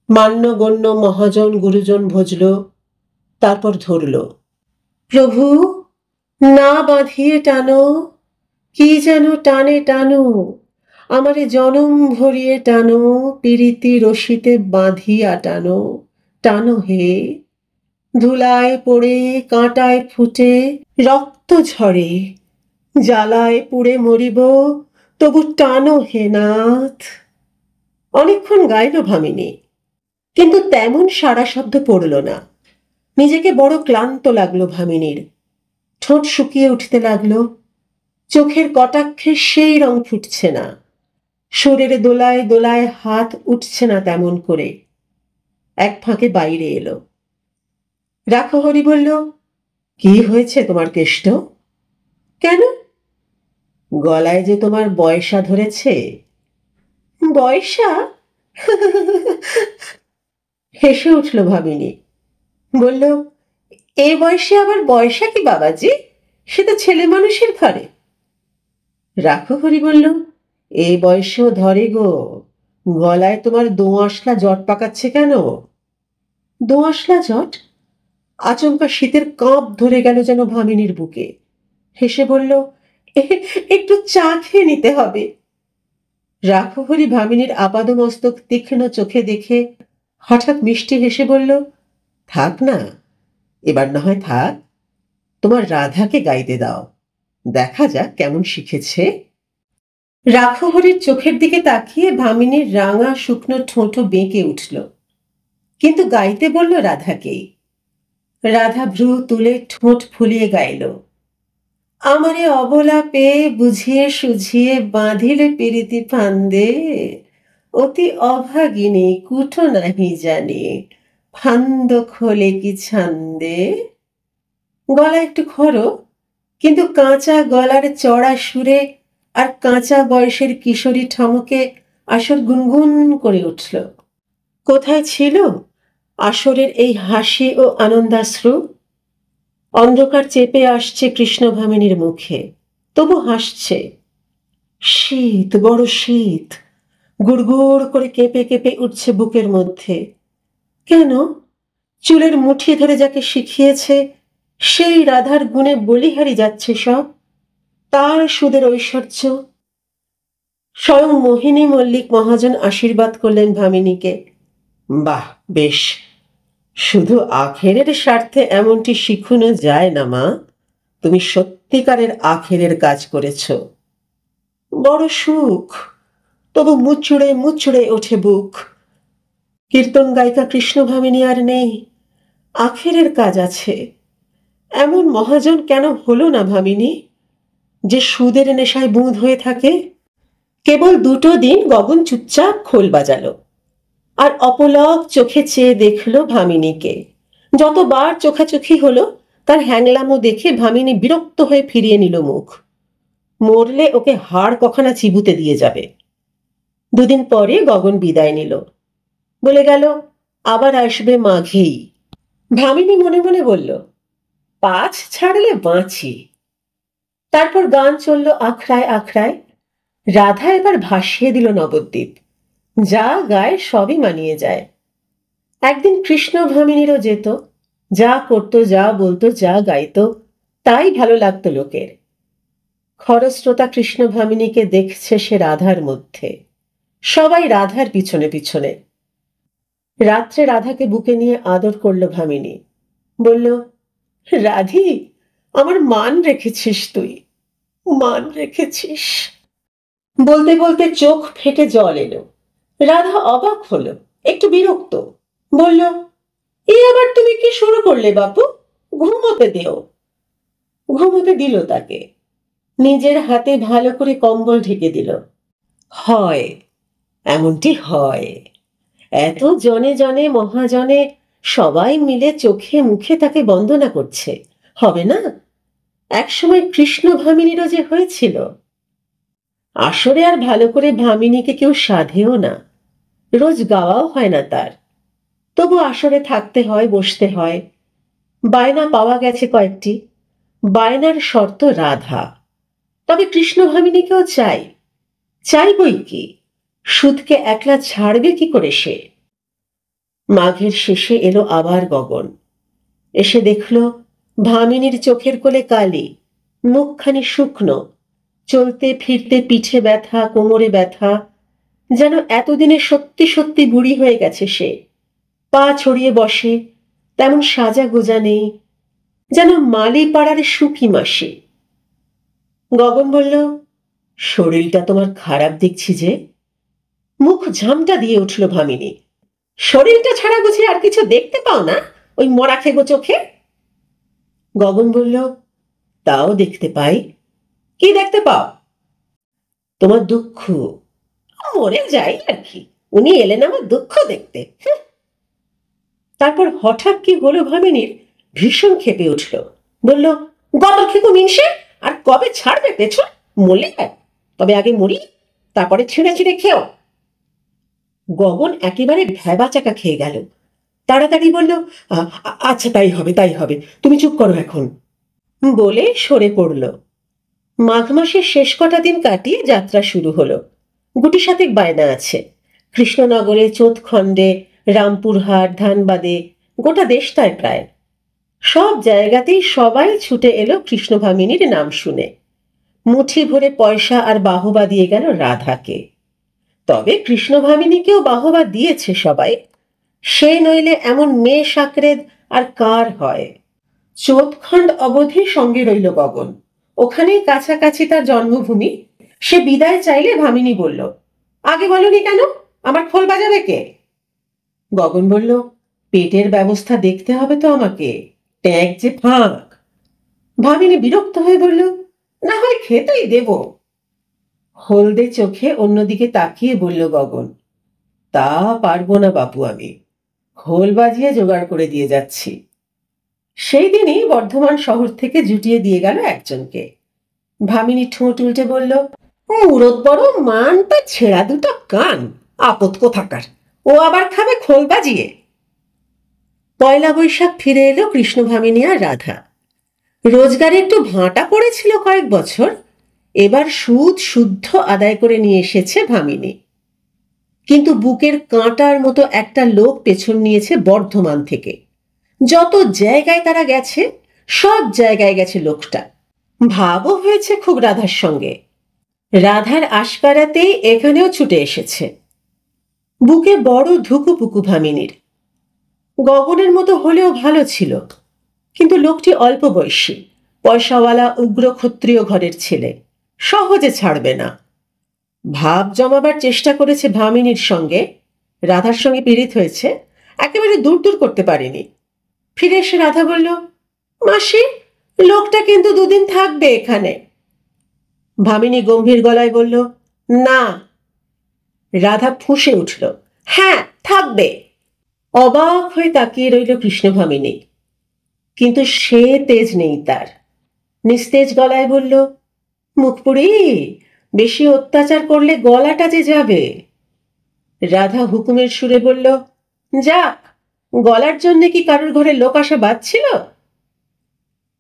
মান্যগণ্য মহাজন গুরুজন ভজল। তারপর ধরল, প্রভু না বাঁধিয়ে টানো, কি যেন টানে টানো, আমারে জনম ভরিয়ে টানো, পিরিতি রশিতে বাঁধিয়া টানো, টানো হে। ধুলায় পড়ে, কাঁটায় ফুটে, রক্ত ঝরে, জ্বালায় পুড়ে মরিব, তবু টানো হে নাথ। অনেকক্ষণ গাইল ভামিনী, কিন্তু তেমন সাড়া শব্দ পড়ল না। নিজেকে বড় ক্লান্ত লাগলো ভামিনীর। ঠোঁট শুকিয়ে উঠতে লাগলো। চোখের কটাক্ষে সেই রং ফুটছে না। শরীরে দোলায় দোলায় হাত উঠছে না তেমন করে। এক ফাঁকে বাইরে এলো। রাখহরি বলল, কি হয়েছে তোমার কেষ্ট? কেন? গলায় যে তোমার বয়সা ধরেছে। বয়সা? হেসে উঠল ভামিনী। বলল, এ বয়সে আবার বয়সা কি বাবাজি? সে তো ছেলে মানুষের ঘরে। রাখহরি বলল, এই বয়সেও ধরে গো। গলায় তোমার দোআঁশলা জট পাকাচ্ছে কেন? দোআঁশলা জট? আচমকা শীতের কাঁপ ধরে গেল যেন ভামিনীর বুকে। হেসে বলল, একটু চা খেয়ে নিতে হবে। রাখহরি ভামিনীর আপাদমস্তক তীক্ষ্ণ চোখে দেখে হঠাৎ মিষ্টি হেসে বলল, থাক না, এবার না হয় থাক। তোমার রাধাকে গাইতে দাও, দেখা যাক কেমন শিখেছে। রাখহরির চোখের দিকে তাকিয়ে ভামিনীর রাঙা শুকনো ঠোঁটো বেঁকে উঠল। কিন্তু গাইতে বলল রাধাকেই। রাধা ভ্রু তুলে ঠোঁট ফুলিয়ে গাইল, আমারে অবলা পেয়ে বুঝিয়ে সুঝিয়ে বাঁধিলে পিরিতি ফান্দে, অতি অভাগিনী কুঠো নাহি জানি, ফান্দ খোলে কি ছান্দে। গলা একটু খরো, কিন্তু কাঁচা গলার চড়া সুরে আর কাঁচা বয়সের কিশোরী ঠমকে আসর গুনগুন করে উঠল। কোথায় ছিল আসরের এই হাসি ও আনন্দাশ্রু? অন্ধকার চেপে আসছে কৃষ্ণ ভামিনীর মুখে, তবু হাসছে। শীত, বড় শীত, গুড়গুড় করে কেঁপে কেঁপে উঠছে বুকের মধ্যে। কেন? চুলের মুঠি ধরে যাকে শিখিয়েছে সেই রাধার গুণে বলিহারি যাচ্ছে সব। তার সুদের ঐশ্বর্য। স্বয়ং মোহিনী মল্লিক মহাজন আশীর্বাদ করলেন ভামিনীকে। বাহ, বেশ। শুধু আখেরের স্বার্থে এমনটি শিখুনো যায় না মা। তুমি সত্যিকারের আখেরের কাজ করেছ। বড় সুখ, তবু মুচড়ে মুচড়ে ওঠে বুক। কীর্তন গায়িকা কৃষ্ণ ভামিনী আর নেই, আখেরের কাজ আছে। এমন মহাজন কেন হলো না ভামিনী, যে সুদের নেশায় বুঁদ হয়ে থাকে? কেবল দুটো দিন গগন চুপচাপ খোল বাজালো, আর অপলক চোখে চেয়ে দেখল ভামিনীকে। যতবার চোখাচোখি হলো, তার হ্যাংলামো দেখে ভামিনী বিরক্ত হয়ে ফিরিয়ে নিল মুখ। মরলে ওকে হাড় কখানা চিবুতে দিয়ে যাবে। দুদিন পরে গগন বিদায় নিল, বলে গেল আবার আসবে মাঘেই। ভামিনী মনে মনে বলল, পাঁচ ছাড়লে বাঁচি। তারপর গান চলল আখড়ায় আখড়ায়। রাধা এবার ভাসিয়ে দিল নবদ্বীপ। যা গায় সবই মানিয়ে যায়। একদিন কৃষ্ণ ভামিনীরও যেত, যা করত, যা বলতো, যা গাইত, তাই ভালো লাগতো লোকের। খরস্রোতা কৃষ্ণ ভামিনীকে দেখছে সে রাধার মধ্যে। সবাই রাধার পিছনে পিছনে। রাত্রে রাধাকে বুকে নিয়ে আদর করল ভামিনী। বলল, রাধি, আমার মান রেখেছিস তুই, মান রেখেছিস। বলতে বলতে চোখ ফেটে জল এলো। রাধা অবাক হলো, একটু বিরক্ত। বলল, এ করলে বাপু? ঘুমোতে দেও। ঘুমোতে দিল তাকে। নিজের হাতে ভালো করে কম্বল ঢেকে দিল। হয়, এমনটি হয়। এত জনে জনে মহাজনে সবাই মিলে চোখে মুখে তাকে বন্দনা করছে, হবে না? একসময় কৃষ্ণ ভামিনীরও যে হয়েছিল। আসরে আর ভালো করে ভামিনীকে কেউ সাধেও না, রোজ গাওয়াও হয় না তার। তবু আসরে থাকতে হয়, বসতে হয়। বায়না পাওয়া গেছে কয়েকটি। বায়নার শর্ত রাধা। তবে কৃষ্ণ ভামিনীকেও চাই। চাই বই কি, সুদকে একলা ছাড়বে কি করে সে? মাঘের শেষে এলো আবার গগন। এসে দেখল ভামিনীর চোখের কোলে কালি, মুখখানি শুকনো, চলতে ফিরতে পিঠে ব্যথা, কোমরে ব্যথা, যেন এতদিনে সত্যি সত্যি বুড়ি হয়ে গেছে সে। পা ছড়িয়ে বসে, তেমন সাজা গোজা নেই, যেন মালি পাড়ার সুখী মাসি। গগন বলল, শরীরটা তোমার খারাপ দেখছি যে। মুখ ঝামটা দিয়ে উঠল ভামিনী। শরীরটা ছাড়া বুঝি আর কিছু দেখতে পাও না ওই মরা খেগো চোখে? গগন বলল, তাও দেখতে পাই। কি দেখতে পাও? তোমার দুঃখ। মরে যাই আর কি, উনি এলেন আমার দুঃখ দেখতে। তারপর হঠাৎ কি হলো ভামিনীর, ভীষণ ক্ষেপে উঠল। বলল, গদর খেকো মিনসে, আর কবে ছাড়বে পেছন? মরলে তবে আগে মরি, তারপরে ছিঁড়ে ছিঁড়ে খেও। গগন একেবারে ভ্যাবাচাকা খেয়ে গেল। তাড়াতাড়ি বলল, আচ্ছা তাই হবে, তাই হবে, তুমি চুপ করো এখন, বলে সরে পড়ল। মাঘ মাসের শেষ কটা দিন কাটিয়ে যাত্রা শুরু হলো। গুটি সাতেক বায়না আছে। কৃষ্ণনগরে, চোতখণ্ডে, রামপুরহাট, ধানবাদে, গোটা দেশটায় প্রায় সব জায়গাতেই সবাই ছুটে এলো কৃষ্ণ ভামিনীর নাম শুনে। মুঠি ভরে পয়সা আর বাহবা দিয়ে গেল রাধাকে। তবে কৃষ্ণ ভামিনীকেও বাহবা দিয়েছে সবাই। সে নইলে এমন মেয়ে সাকরেদ আর কার হয়? চোতখণ্ড অবধি সঙ্গে রইল গগন। ওখানেই কাছাকাছি তার জন্মভূমি। সে বিদায় চাইলে ভামিনী বলল, আগে বলনি কেন? আমার খোল বাজাবে কে? গগন বলল, পেটের ব্যবস্থা দেখতে হবে তো আমাকে, ট্যাগ যে ফাঁক। ভামিনী বিরক্ত হয়ে বলল, না হয় খেতেই দেব। হলদে চোখে অন্যদিকে তাকিয়ে বলল গগন, তা পারবো না বাপু, আমি খোল বাজিয়ে জোগাড় করে দিয়ে যাচ্ছি। সেই দিনই বর্ধমান শহর থেকে জুটিয়ে দিয়ে গেল একজনকে। ভামিনী ঠোঁট উল্টে বলল, মুরত বড় মান, তার ছেঁড়া দুটো কান, আপদ কোথাকার, ও আবার খাবে খোল বাজিয়ে? পয়লা বৈশাখ ফিরে এলো কৃষ্ণ ভামিনী আর রাধা। রোজগারে একটু ভাঁটা পড়েছিল কয়েক বছর, এবার সুদ শুদ্ধ আদায় করে নিয়ে এসেছে ভামিনী। কিন্তু বুকের কাঁটার মতো একটা লোক পেছন নিয়েছে বর্ধমান থেকে। যত জায়গায় তারা গেছে, সব জায়গায় গেছে লোকটা। ভাবও হয়েছে খুব রাধার সঙ্গে। রাধার আশকারাতেই এখানেও ছুটে এসেছে। বুকে বড় ধুকুপুকু ভামিনীর। গগনের মতো হলেও ভালো ছিল, কিন্তু লোকটি অল্প বয়সী, পয়সাওয়ালা উগ্র ক্ষত্রিয় ঘরের ছেলে, সহজে ছাড়বে না। ভাব জমাবার চেষ্টা করেছে ভামিনীর সঙ্গে, রাধার সঙ্গে পীড়িত হয়েছে, একেবারে দূর দূর করতে পারেনি। ফিরে এসে রাধা বলল, মাসি, লোকটা কিন্তু দুদিন থাকবে এখানে। ভামিনী গম্ভীর গলায় বলল, না। রাধা ফুঁসে উঠল, হ্যাঁ থাকবে। অবাক হয়ে তাকিয়ে রইল কৃষ্ণ ভামিনী, কিন্তু সে তেজ নেই তার। নিস্তেজ গলায় বলল, মুখপুরি, বেশি অত্যাচার করলে গলাটা যে যাবে। রাধা হুকুমের সুরে বলল, যাক, গলার জন্যে কি কারোর ঘরে লোক আসা বাঁচছিল?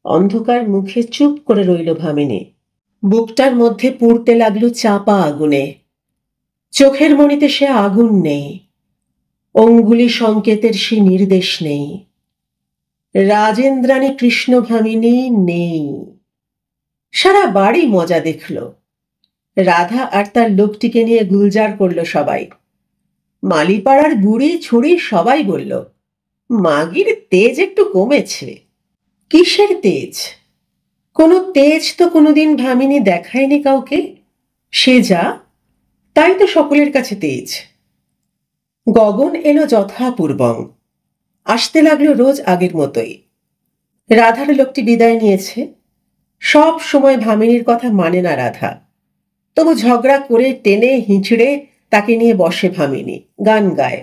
অন্ধকার মুখে চুপ করে রইল ভামিনী। বুকটার মধ্যে পুড়তে লাগলো চাপা আগুনে। চোখের মণিতে সে আগুন নেই, অঙ্গুলি সংকেতের সে নির্দেশ নেই। রাজেন্দ্রাণী কৃষ্ণ ভামিনী নেই। সারা বাড়ি মজা দেখল। রাধা আর তার লোকটিকে নিয়ে গুলজার করল সবাই। মালিপাড়ার বুড়ি ছুড়ি সবাই বলল, মাগির তেজ একটু কমেছে। কিসের তেজ? কোনো তেজ তো কোনোদিন ভামিনী দেখায়নি কাউকে। সে যা, তাই তো সকলের কাছে তেজ। গগন এলো যথাপূর্বং। আসতে লাগলো রোজ আগের মতোই। রাধার লোকটি বিদায় নিয়েছে। সব সময় ভামিনীর কথা মানে না রাধা, তবু ঝগড়া করে টেনে হিঁচড়ে তাকে নিয়ে বসে ভামিনী, গান গায়,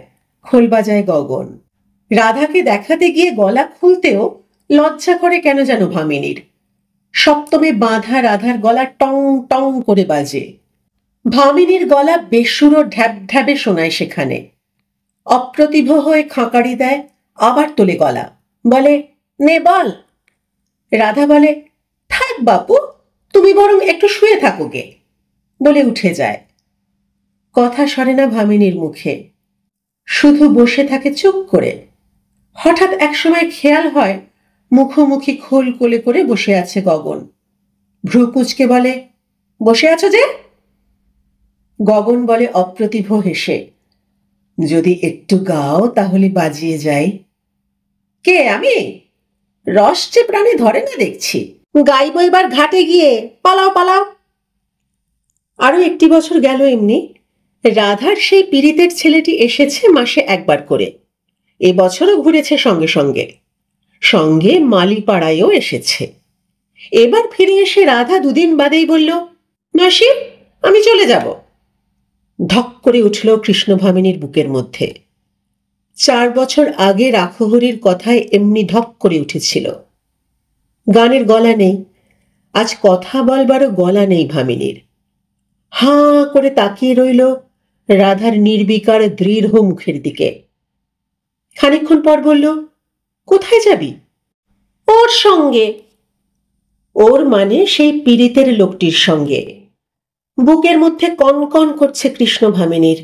খোল বাজায় গগন। রাধাকে দেখাতে গিয়ে গলা খুলতেও লজ্জা করে কেন যেন ভামিনীর। সপ্তমে বাঁধা রাধার গলা টং টং করে বাজে। ভামিনীর গলা বেসুরো ঢ্যাব ঢ্যাবে শোনায় সেখানে। অপ্রতিভ হয়ে খাঁকারি দেয়, আবার তোলে গলা, বলে, নে বল। রাধা বলে, থাক বাপু, তুমি বরং একটু শুয়ে থাকো গে, বলে উঠে যায়। কথা সরে না ভামিনীর মুখে, শুধু বসে থাকে চুপ করে। হঠাৎ একসময় খেয়াল হয় মুখোমুখি খোল কোলে করে বসে আছে গগন। ভ্রু কুঁচকে বলে, বসে আছো যে? গগন বলে অপ্রতিভ হেসে, যদি একটু গাও তাহলে বাজিয়ে যাই। কে আমি? রস যে প্রাণে ধরে না দেখছি। গাইব এবার ঘাটে গিয়ে, পালাও পালাও। আরো একটি বছর গেল এমনি। রাধার সেই পীড়িতের ছেলেটি এসেছে মাসে একবার করে। এবছরও ঘুরেছে সঙ্গে সঙ্গে। সঙ্গে মালিপাড়ায়ও এসেছে। এবার ফিরে এসে রাধা দুদিন বাদেই বলল, মাসি, আমি চলে যাব। ধক করে উঠল কৃষ্ণভামিনীর বুকের মধ্যে। 4 বছর আগে রাখহরির কথায় এমনি ধক করে উঠেছিল। গানের গলা নেই, আজ কথা বলবারও গলা নেই ভামিনীর। হাঁ করে তাকিয়ে রইল রাধার নির্বিকার দৃঢ় মুখের দিকে। খানিকক্ষণ পর বলল, কোথায় যাবি? ওর সঙ্গে। ওর মানে সেই পীড়িতের লোকটির সঙ্গে। বুকের মধ্যে কনকন করছে কৃষ্ণভামিনীর।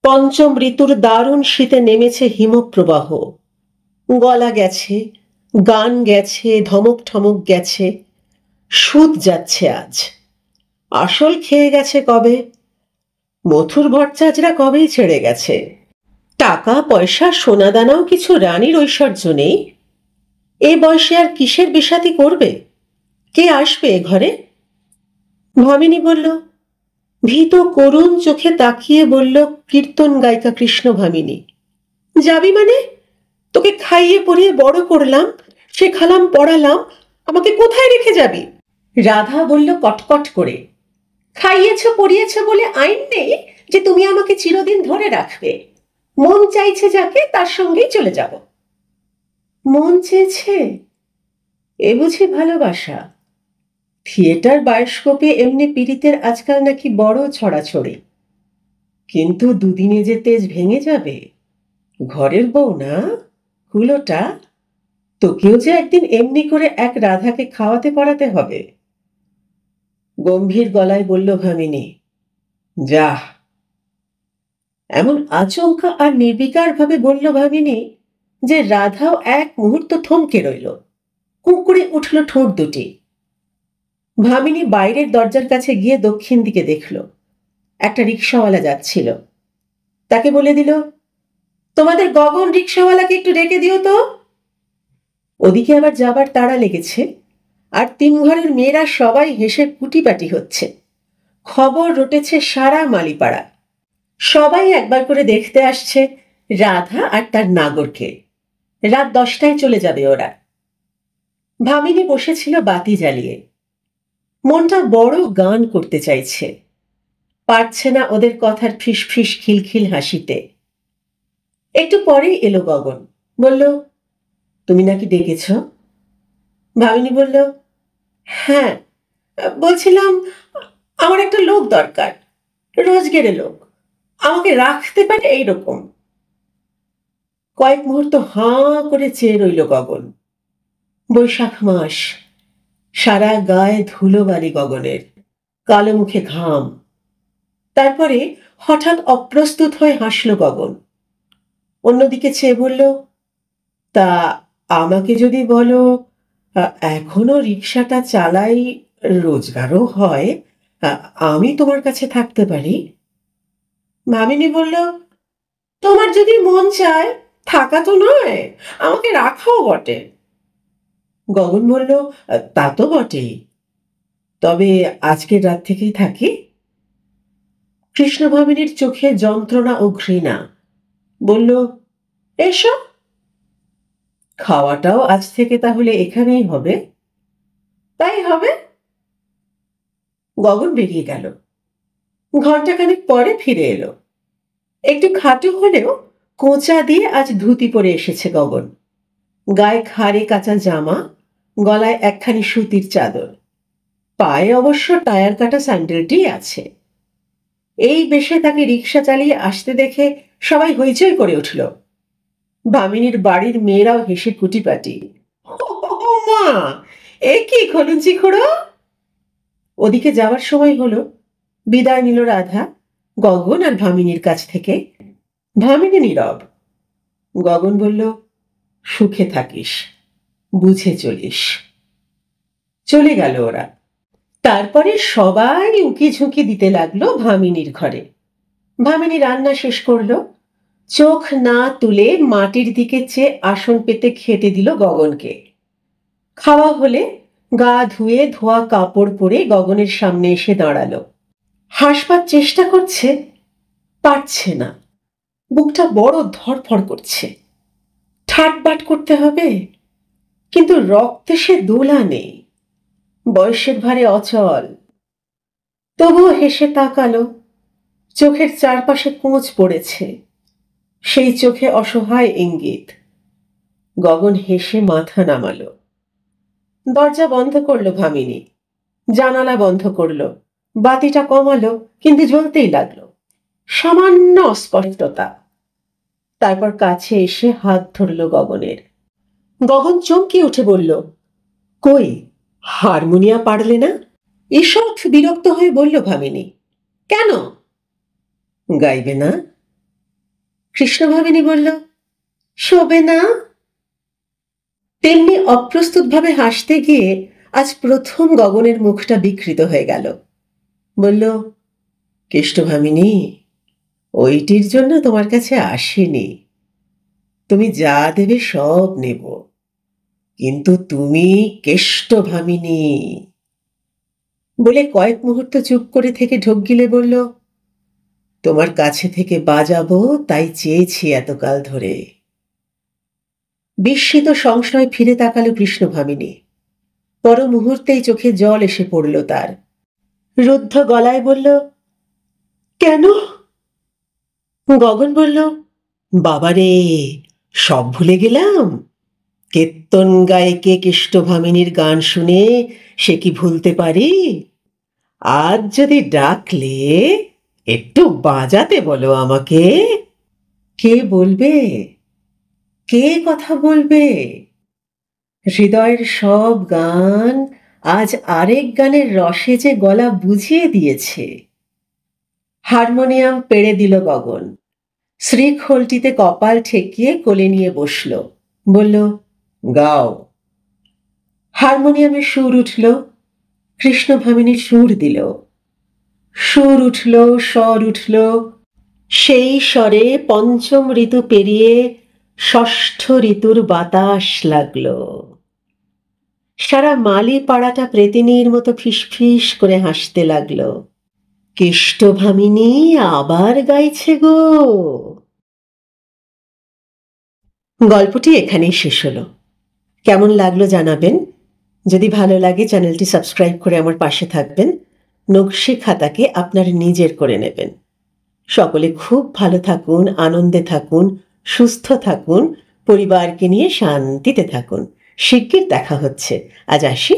পঞ্চম ঋতুর দারুণ শীতে নেমেছে হিমপ্রবাহ। গলা গেছে, গান গেছে, ধমক ঠমক গেছে, সুদ যাচ্ছে আজ। আসল খেয়ে গেছে কবে। মথুর ভট্টাচার্যরা কবেই ছেড়ে গেছে। টাকা পয়সা সোনাদানাও কিছু রানীর ঐশ্বর্য নেই। এ বয়সে আর কিসের বিষাতি করবে? কে আসবে এ ঘরে? ভামিনী বলল, ভীত করুণ চোখে তাকিয়ে বলল কীর্তন গায়িকা কৃষ্ণভামিনী, যাবি মানে? তোকে খাইয়ে পরিয়ে বড় করলাম, শেখালাম, পড়ালাম, আমাকে কোথায় রেখে যাবি? রাধা বলল কটকট করে, খাইয়েছ পড়িয়েছ বলে আইন নেই যে তুমি আমাকে চিরদিন ধরে রাখবে। মন চাইছে যাকে তার সঙ্গেই চলে যাব। মন চেয়েছে? এ বুঝি ভালোবাসা? থিয়েটার বায়োস্কোপে এমনি পীড়িতের আজকাল নাকি বড় ছড়াছড়ি। কিন্তু দুদিনে যে তেজ ভেঙে যাবে। ঘরের বউ না, কুলোটা, তোকেও যে একদিন এমনি করে এক রাধাকে খাওয়াতে পড়াতে হবে। গম্ভীর গলায় বলল ভামিনী, যা। এমন আচমকা আর নির্বিকার ভাবে বলল ভামিনী যে রাধাও এক মুহূর্ত থমকে রইল। কুঁকড়ে উঠল ঠোঁট দুটি। ভামিনী বাইরের দরজার কাছে গিয়ে দক্ষিণ দিকে দেখল একটা রিক্সাওয়ালা যাচ্ছিল। তাকে বলে দিল, তোমাদের গগন রিক্সাওয়ালাকে একটু ডেকে দিও তো। ওদিকে আবার যাবার তাড়া লেগেছে, আর 3 ঘরের মেয়েরা সবাই হেসে কুটিপাটি হচ্ছে। খবর রটেছে সারা মালিপাড়া। সবাই একবার করে দেখতে আসছে রাধা আর তার নাগরকে। রাত 10টায় চলে যাবে ওরা। ভামিনী বসেছিল বাতি জ্বালিয়ে। মনটা বড় গান করতে চাইছে, পারছে না ওদের কথার ফিস ফিস খিলখিল হাসিতে। একটু পরেই এলো গগন, বলল, তুমি নাকি ডেকেছ? ভামিনী বলল, হ্যাঁ, বলছিলাম আমার একটা লোক দরকার, রোজগেরে লোক, আমাকে রাখতে পারে এইরকম। কয়েক মুহূর্ত হাঁ করে চেয়ে রইল গগন। বৈশাখ মাস, সারা গায়ে ধুলোবালি গগনের, কালো মুখে ঘাম। তারপরে হঠাৎ অপ্রস্তুত হয়ে হাসল গগন। অন্যদিকে চেয়ে বলল, তা আমাকে যদি বলো এখনো রিক্সাটা চালাই, রোজগারও হয়, আমি তোমার কাছে থাকতে পারি। ভামিনী বলল, তোমার যদি মন চায়, থাকা তো নয়, আমাকে রাখাও বটে। গগন বলল, তা তো বটেই, তবে আজকের রাত থেকেই থাকি। কৃষ্ণভামিনীর চোখে যন্ত্রণা ও ঘৃণা। বলল, এসো, খাওয়াটাও আজ থেকে তাহলে এখানেই হবে? তাই হবে। গগন বেরিয়ে গেল। ঘণ্টাখানেক পরে ফিরে এলো। একটু খাটো হলেও কোঁচা দিয়ে আজ ধুতি পরে এসেছে গগন। গায়ে খাড়ে কাঁচা জামা, গলায় একখানি সুতির চাদর, পায়ে অবশ্য টায়ার কাটা স্যান্ডেলটি আছে। এই বেশে তাকে রিক্সা চালিয়ে আসতে দেখে সবাই হইচই করে উঠল। ভামিনীর বাড়ির মেয়েরাও হেসে কুটিপাটি। ও মা, এ কি খলুঞ্চি খোড়ো! ওদিকে যাওয়ার সময় হলো। বিদায় নিল রাধা গগন আর ভামিনীর কাছ থেকে। ভামিনী নীরব। গগন বলল, সুখে থাকিস, বুঝে চলিস। চলে গেল ওরা। তারপরে সবাই উঁকি ঝুঁকি দিতে লাগলো ভামিনীর ঘরে। ভামিনী রান্না শেষ করলো। চোখ না তুলে মাটির দিকে চেয়ে আসন পেতে খেতে দিল গগনকে। খাওয়া হলে গা ধুয়ে ধোয়া কাপড় পরে গগনের সামনে এসে দাঁড়ালো। হাসবার চেষ্টা করছে, পারছে না। বুকটা বড় ধড়ফড় করছে। ঠাটবাট করতে হবে, কিন্তু রক্তে সে দোলা নেই, বয়সের ভারে অচল। তবুও হেসে তাকালো। চোখের চারপাশে কোঁচ পড়েছে, সেই চোখে অসহায় ইঙ্গিত। গগন হেসে মাথা নামালো। দরজা বন্ধ করলো ভামিনী। জানালা বন্ধ করলো। বাতিটা কমালো, কিন্তু জ্বলতেই লাগলো। সামান্য অস্পষ্টতা। তারপর কাছে এসে হাত ধরল গগনের। গগন চমকে উঠে বলল, কই, হারমোনিয়া পারলে না? ঈষৎ বিরক্ত হয়ে বলল ভামিনী। কেন? গাইবে না? কৃষ্ণ ভামিনী বলল, শোবে না? তেমনি অপ্রস্তুতভাবে হাসতে গিয়ে আজ প্রথম গগনের মুখটা বিকৃত হয়ে গেল। বলল, কৃষ্ণ ভামিনী, ওইটির জন্য তোমার কাছে আসিনি। তুমি যা দেবে সব নেব, কিন্তু তুমি কেষ্ট ভামিনী। বলে কয়েক মুহূর্ত চুপ করে থেকে ঢোক গিলে বলল, তোমার কাছে থেকে বাজাবো তাই চেয়েছি এতকাল ধরে। বিস্মিত সংশয় ফিরে তাকালো কৃষ্ণ ভামিনী। পর মুহূর্তেই চোখে জল এসে পড়ল তার। রুদ্ধ গলায় বলল, কেন? গগন বলল, বাবারে, সব ভুলে গেলাম। কীর্তন গায়কে কেষ্ট ভামিনীর গান শুনে সে কি ভুলতে পারি? আজ যদি ডাকলে একটু বাজাতে বলো আমাকে। কে বলবে? কে কথা বলবে? হৃদয়ের সব গান আজ আরেক গানের রসে যে গলা বুঝিয়ে দিয়েছে। হারমোনিয়াম পেড়ে দিল গগন। শ্রীখোলটিতে কপাল ঠেকিয়ে কোলে নিয়ে বসল। বলল, গাও। হারমোনিয়ামে সুর উঠল। কৃষ্ণ ভামিনী সুর দিল। সুর উঠল, স্বর উঠল। সেই স্বরে পঞ্চম ঋতু পেরিয়ে ষষ্ঠ ঋতুর বাতাস লাগল। সারা মালি পাড়াটা প্রেতিনীর মতো ফিসফিস করে হাসতে লাগল। কেষ্ট ভামিনী আবার গাইছে গো। গল্পটি এখানেই শেষ হলো। কেমন লাগলো জানাবেন। যদি ভালো লাগে চ্যানেলটি সাবস্ক্রাইব করে আমার পাশে থাকবেন। নকশি খাতাকে আপনার নিজের করে নেবেন। সকলে খুব ভালো থাকুন, আনন্দে থাকুন, সুস্থ থাকুন, পরিবারকে নিয়ে শান্তিতে থাকুন। শিগগির দেখা হচ্ছে। আজ আসি।